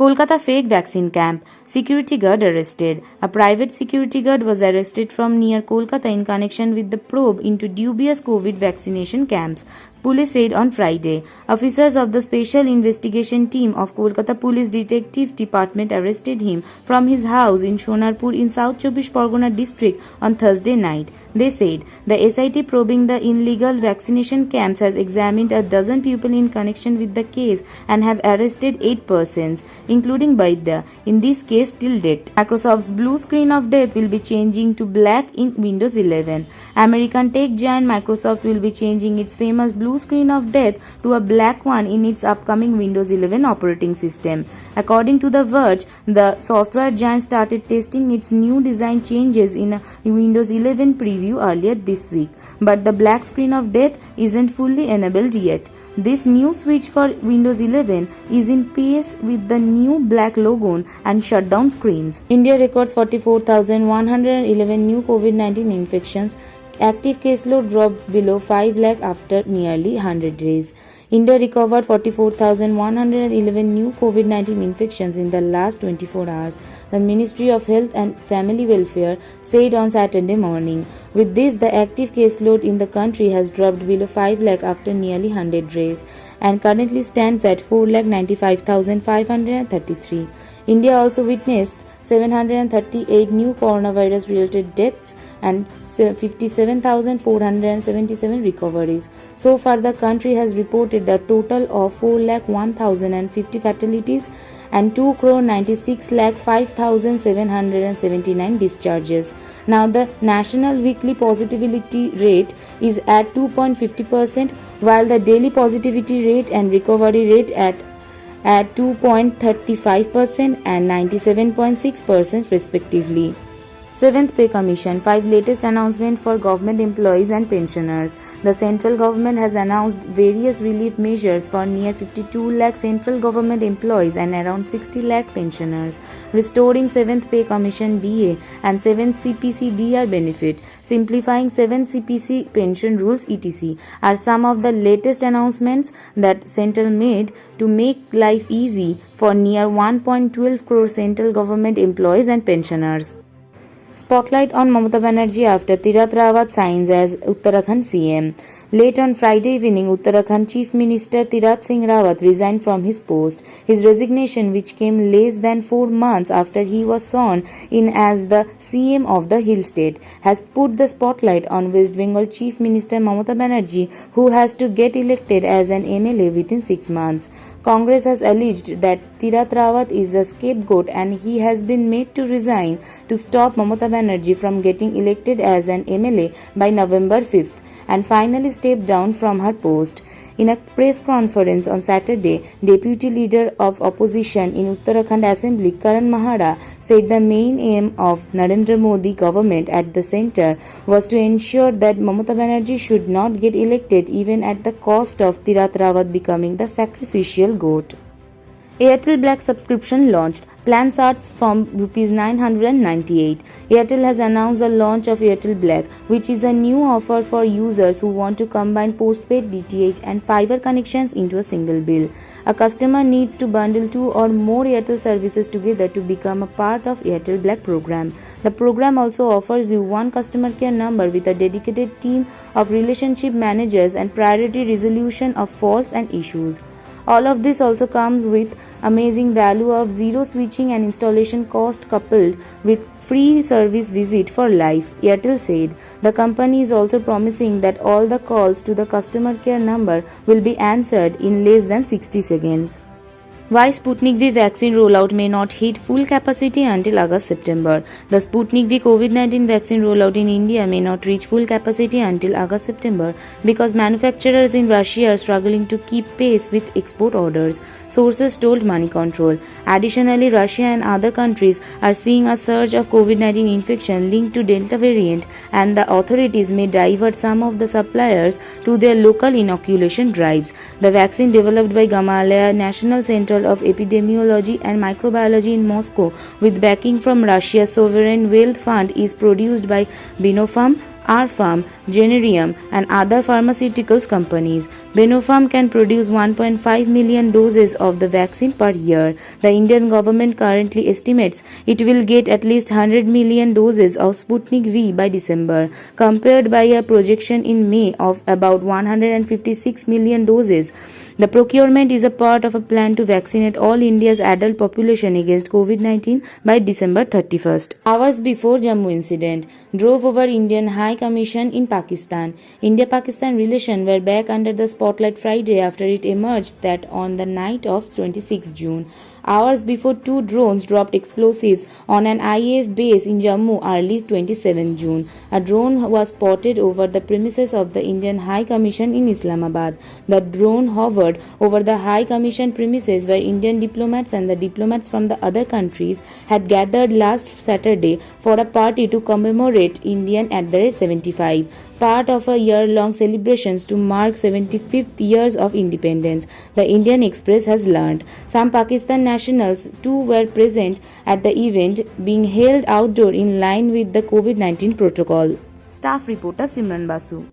Kolkata fake vaccine camp. Security guard arrested. A private security guard was arrested from near Kolkata in connection with the probe into dubious COVID vaccination camps. Police said on Friday. Officers of the Special Investigation Team of Kolkata Police Detective Department arrested him from his house in Sonarpur in South Chobbish Pargona district on Thursday night. They said the SIT probing the illegal vaccination camps has examined a dozen people in connection with the case and have arrested 8 persons, including Baidya, in this case till date. Microsoft's blue screen of death will be changing to black in Windows 11. American tech giant Microsoft will be changing its famous blue screen of death to a black one in its upcoming Windows 11 operating system. According to The Verge, the software giant started testing its new design changes in a Windows 11 preview earlier this week, but the black screen of death isn't fully enabled yet. This new switch for Windows 11 is in pace with the new black logo and shutdown screens. India records 44,111 new COVID-19 infections. Active caseload drops below 5 lakh after nearly 100 days. India recovered 44,111 new COVID-19 infections in the last 24 hours, the Ministry of Health and Family Welfare said on Saturday morning. With this, the active caseload in the country has dropped below 5 lakh after nearly 100 days and currently stands at 4,95,533. India also witnessed 738 new coronavirus-related deaths and 57,477 recoveries. So far, the country has reported a total of 4,01,050 fatalities and 2,96,05,779 discharges. Now, the national weekly positivity rate is at 2.50%, while the daily positivity rate and recovery rate at 2.35% and 97.6% respectively. 7th Pay Commission, 5 latest announcements for government employees and pensioners. The central government has announced various relief measures for near 52 lakh central government employees and around 60 lakh pensioners, restoring 7th Pay Commission DA and 7th CPC DR benefit, simplifying 7th CPC pension rules etc. are some of the latest announcements that Central made to make life easy for near 1.12 crore central government employees and pensioners. Spotlight on Mamata Banerjee after Tirath Rawat signs as Uttarakhand CM. Late on Friday evening, Uttarakhand Chief Minister Tirath Singh Rawat resigned from his post. His resignation, which came less than 4 months after he was sworn in as the CM of the hill state, has put the spotlight on West Bengal Chief Minister Mamata Banerjee, who has to get elected as an MLA within 6 months. Congress has alleged that Tirath Rawat is the scapegoat and he has been made to resign to stop Mamata Banerjee from getting elected as an MLA by November 5th and finally stepped down from her post. In a press conference on Saturday, Deputy Leader of Opposition in Uttarakhand Assembly Karan Mahara said the main aim of Narendra Modi government at the centre was to ensure that Mamata Banerjee should not get elected even at the cost of Tirath Rawat becoming the sacrificial goat. Airtel Black subscription launched. Plan starts from ₹998. Airtel has announced the launch of Airtel Black, which is a new offer for users who want to combine postpaid DTH and fiber connections into a single bill. A customer needs to bundle 2 or more Airtel services together to become a part of Airtel Black program. The program also offers you one customer care number with a dedicated team of relationship managers and priority resolution of faults and issues. All of this also comes with amazing value of zero switching and installation cost coupled with free service visit for life, Airtel said. The company is also promising that all the calls to the customer care number will be answered in less than 60 seconds. Why Sputnik V vaccine rollout may not hit full capacity until August-September. The Sputnik V COVID-19 vaccine rollout in India may not reach full capacity until August-September because manufacturers in Russia are struggling to keep pace with export orders, sources told Money Control. Additionally, Russia and other countries are seeing a surge of COVID-19 infection linked to Delta variant, and the authorities may divert some of the suppliers to their local inoculation drives. The vaccine developed by Gamaleya National Center of Epidemiology and Microbiology in Moscow with backing from Russia's sovereign wealth fund is produced by Binopharm, R Farm, Generium, and other pharmaceuticals companies. Benopharm can produce 1.5 million doses of the vaccine per year. The Indian government currently estimates it will get at least 100 million doses of Sputnik V by December, compared by a projection in May of about 156 million doses. The procurement is a part of a plan to vaccinate all India's adult population against COVID-19 by December 31st. Hours before Jammu incident, drove over Indian High Commission in Pakistan. India-Pakistan relations were back under the spotlight Friday after it emerged that on the night of 26 June, hours before two drones dropped explosives on an IAF base in Jammu early 27 June. A drone was spotted over the premises of the Indian High Commission in Islamabad. The drone hovered over the High Commission premises where Indian diplomats and the diplomats from the other countries had gathered last Saturday for a party to commemorate Indian at the 75, part of a year-long celebrations to mark 75th years of independence, the Indian Express has learned. Some Pakistan nationals too were present at the event being held outdoor in line with the COVID-19 protocol. Staff reporter Simran Basu.